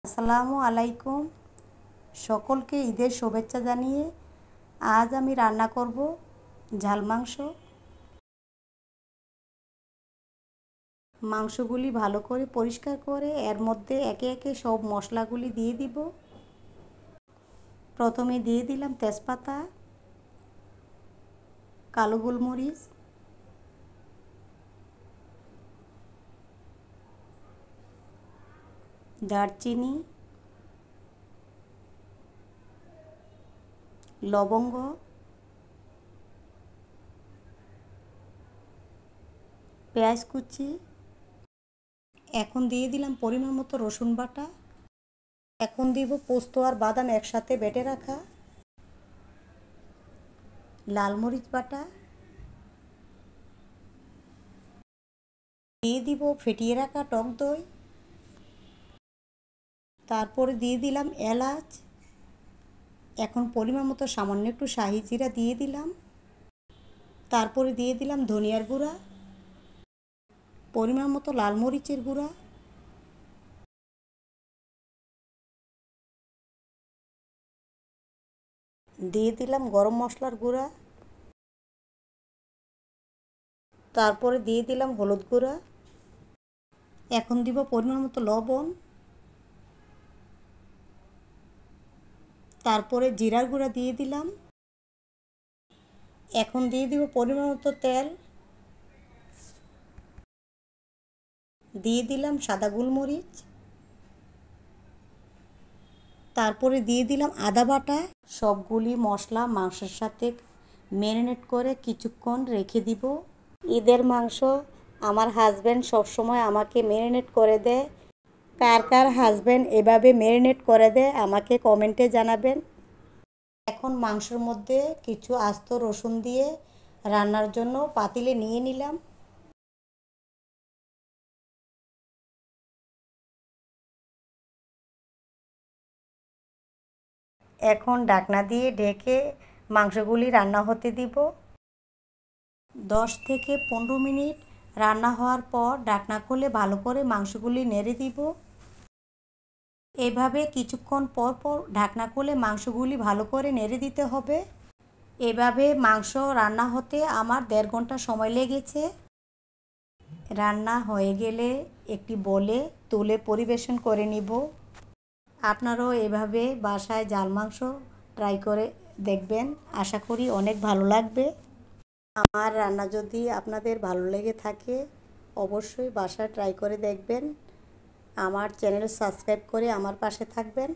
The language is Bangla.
আসসালামু আলাইকুম। সকলকে ঈদের শুভেচ্ছা জানিয়ে আজ আমি রান্না করব ঝাল মাংস। মাংসগুলি ভালো করে পরিষ্কার করে এর মধ্যে একে একে সব মশলাগুলি দিয়ে দিব। প্রথমে দিয়ে দিলাম তেজপাতা, কালো গোলমরিচ, দারচিনি, লবঙ্গ, পেঁয়াজ কুচি। এখন দিয়ে দিলাম পরিমাণ মতো রসুন বাটা। এখন দিব পোস্ত আর বাদাম একসাথে বেটে রাখা, লাল মরিচ বাটা, দিয়ে দিব ফেটিয়ে রাখা টক দই, তারপরে দিয়ে দিলাম এলাচ। এখন পরিমাণ মতো সামান্য একটু শাহি জিরা দিয়ে দিলাম, তারপরে দিয়ে দিলাম ধনিয়ার গুঁড়া, পরিমাণ মতো লাল মরিচের গুঁড়া, দিয়ে দিলাম গরম মশলার গুঁড়া, তারপরে দিয়ে দিলাম হলুদ গুঁড়া। এখন দিব পরিমাণ মতো লবণ, তারপরে জিরার গুঁড়া দিয়ে দিলাম। এখন দিয়ে দিব পরিমাণ মতো তেল, দিয়ে দিলাম সাদা গোলমরিচ, তারপরে দিয়ে দিলাম আদা বাটা। সবগুলি মশলা মাংসের সাথে ম্যারিনেট করে কিছুক্ষণ রেখে দিব। ঈদের মাংস আমার হাজব্যান্ড সবসময় আমাকে ম্যারিনেট করে দেয়। কার কার হাজব্যান্ড এভাবে ম্যারিনেট করে দেয় আমাকে কমেন্টে জানাবেন। এখন মাংসের মধ্যে কিছু আস্ত রসুন দিয়ে রান্নার জন্য পাতিলে নিয়ে নিলাম। এখন ঢাকনা দিয়ে ঢেকে মাংসগুলি রান্না হতে দিব। 10 থেকে 15 মিনিট রান্না হওয়ার পর ঢাকনা খুলে ভালো করে মাংসগুলি নেড়ে দিব। এভাবে কিছুক্ষণ পর পর ঢাকনা খুলে মাংসগুলি ভালো করে নেড়ে দিতে হবে। এভাবে মাংস রান্না হতে আমার 1.5 ঘন্টা সময় লেগেছে। রান্না হয়ে গেলে একটি বলে তুলে পরিবেশন করে নিব। আপনারাও এভাবে বাসায় ঝাল মাংস ট্রাই করে দেখবেন, আশা করি অনেক ভালো লাগবে। আমার রান্না যদি আপনাদের ভালো লেগে থাকে অবশ্যই বাসায় ট্রাই করে দেখবেন। আমার চ্যানেল সাবস্ক্রাইব করে আমার পাশে থাকবেন।